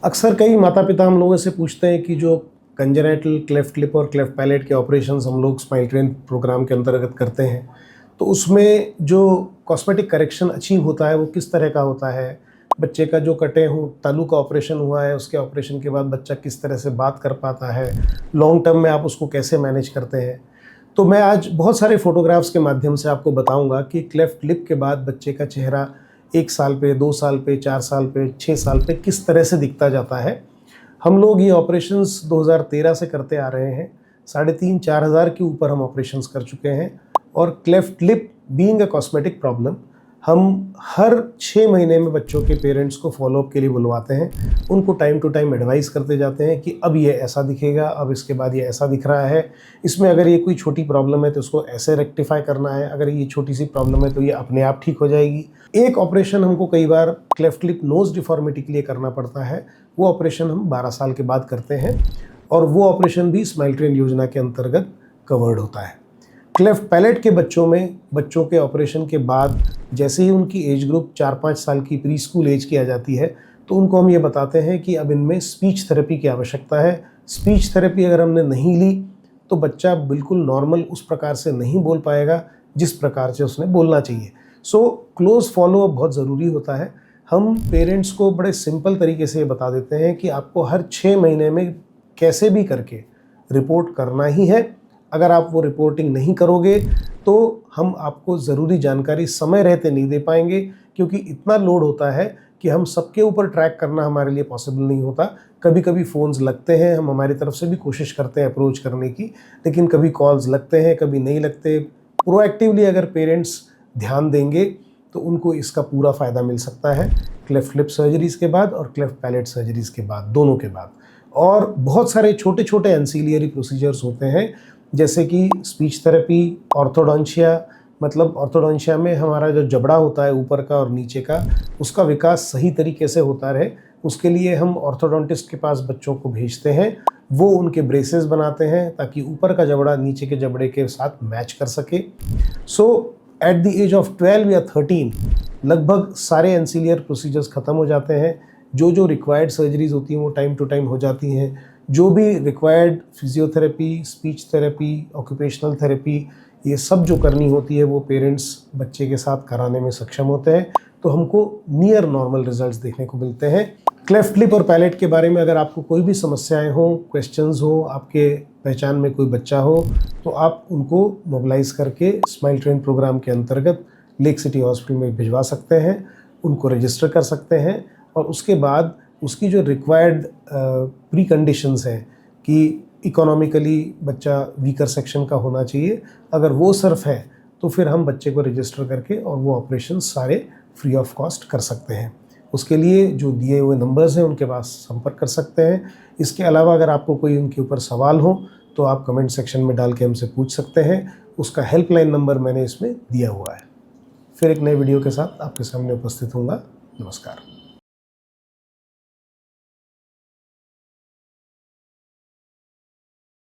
अक्सर कई माता पिता हम लोगों से पूछते हैं कि जो कंजेनाइटल क्लेफ्ट लिप और क्लेफ्ट पैलेट के ऑपरेशंस हम लोग स्माइल ट्रेन प्रोग्राम के अंतर्गत करते हैं, तो उसमें जो कॉस्मेटिक करेक्शन अचीव होता है वो किस तरह का होता है। बच्चे का जो कटे हुए तालू का ऑपरेशन हुआ है, उसके ऑपरेशन के बाद बच्चा किस तरह से बात कर पाता है, लॉन्ग टर्म में आप उसको कैसे मैनेज करते हैं। तो मैं आज बहुत सारे फोटोग्राफ्स के माध्यम से आपको बताऊंगा कि क्लेफ्ट लिप के बाद बच्चे का चेहरा 1 साल पे, 2 साल पे, 4 साल पे, 6 साल पे किस तरह से दिखता जाता है। हम लोग ये ऑपरेशंस 2013 से करते आ रहे हैं। 3,500-4 हज़ार के ऊपर हम ऑपरेशंस कर चुके हैं। और cleft lip being a cosmetic problem, हम हर 6 महीने में बच्चों के पेरेंट्स को फॉलोअप के लिए बुलवाते हैं। उनको टाइम टू टाइम एडवाइस करते जाते हैं कि अब ये ऐसा दिखेगा, अब इसके बाद ये ऐसा दिख रहा है, इसमें अगर ये कोई छोटी प्रॉब्लम है तो उसको ऐसे रेक्टिफाई करना है, अगर ये छोटी सी प्रॉब्लम है तो ये अपने आप ठीक हो जाएगी। एक ऑपरेशन हमको कई बार क्लेफ्ट लिप नोज डिफॉर्मिटी के लिए करना पड़ता है, वो ऑपरेशन हम 12 साल के बाद करते हैं और वो ऑपरेशन भी स्माइल ट्रेन योजना के अंतर्गत कवर्ड होता है। क्लेफ्ट पैलेट के बच्चों में बच्चों के ऑपरेशन के बाद जैसे ही उनकी एज ग्रुप 4-5 साल की प्री स्कूल एज की आ जाती है, तो उनको हम ये बताते हैं कि अब इनमें स्पीच थेरेपी की आवश्यकता है। स्पीच थेरेपी अगर हमने नहीं ली तो बच्चा बिल्कुल नॉर्मल उस प्रकार से नहीं बोल पाएगा जिस प्रकार से उसने बोलना चाहिए। सो क्लोज फॉलोअप बहुत ज़रूरी होता है। हम पेरेंट्स को बड़े सिंपल तरीके से बता देते हैं कि आपको हर 6 महीने में कैसे भी करके रिपोर्ट करना ही है। अगर आप वो रिपोर्टिंग नहीं करोगे तो हम आपको ज़रूरी जानकारी समय रहते नहीं दे पाएंगे, क्योंकि इतना लोड होता है कि हम सबके ऊपर ट्रैक करना हमारे लिए पॉसिबल नहीं होता। कभी कभी फ़ोन्स लगते हैं, हम हमारी तरफ से भी कोशिश करते हैं अप्रोच करने की, लेकिन कभी कॉल्स लगते हैं, कभी नहीं लगते। प्रोएक्टिवली अगर पेरेंट्स ध्यान देंगे तो उनको इसका पूरा फ़ायदा मिल सकता है, क्लेफ्ट लिप सर्जरीज़ के बाद और क्लेफ्ट पैलेट सर्जरीज़ के बाद, दोनों के बाद। और बहुत सारे छोटे छोटे एंसीलियरी प्रोसीजर्स होते हैं, जैसे कि स्पीच थेरेपी, ऑर्थोडोंशिया, मतलब ऑर्थोडोंशिया में हमारा जो जबड़ा होता है ऊपर का और नीचे का, उसका विकास सही तरीके से होता रहे, उसके लिए हम ऑर्थोडोंटिस्ट के पास बच्चों को भेजते हैं। वो उनके ब्रेसेस बनाते हैं ताकि ऊपर का जबड़ा नीचे के जबड़े के साथ मैच कर सके। सो एट द एज ऑफ 12 या 13 लगभग सारे एंसीलियर प्रोसीजर्स ख़त्म हो जाते हैं। जो रिक्वायर्ड सर्जरीज होती हैं वो टाइम टू टाइम हो जाती हैं। जो भी required physiotherapy, speech therapy, occupational therapy, ये सब जो करनी होती है वो पेरेंट्स बच्चे के साथ कराने में सक्षम होते हैं, तो हमको नियर नॉर्मल रिजल्ट्स देखने को मिलते हैं। क्लेफ्ट लिप और पैलेट के बारे में अगर आपको कोई भी समस्याएं हो, क्वेश्चंस हो, आपके पहचान में कोई बच्चा हो, तो आप उनको मोबिलाइज़ करके स्माइल ट्रेन प्रोग्राम के अंतर्गत लेक सिटी हॉस्पिटल में भिजवा सकते हैं, उनको रजिस्टर कर सकते हैं और उसके बाद उसकी जो रिक्वायर्ड प्री कंडीशंस हैं कि इकोनॉमिकली बच्चा वीकर सेक्शन का होना चाहिए, अगर वो सिर्फ है तो फिर हम बच्चे को रजिस्टर करके और वो ऑपरेशन सारे फ्री ऑफ कॉस्ट कर सकते हैं। उसके लिए जो दिए हुए नंबर्स हैं उनके पास संपर्क कर सकते हैं। इसके अलावा अगर आपको कोई उनके ऊपर सवाल हो तो आप कमेंट सेक्शन में डाल के हमसे पूछ सकते हैं। उसका हेल्पलाइन नंबर मैंने इसमें दिया हुआ है। फिर एक नए वीडियो के साथ आपके सामने उपस्थित होऊंगा। नमस्कार।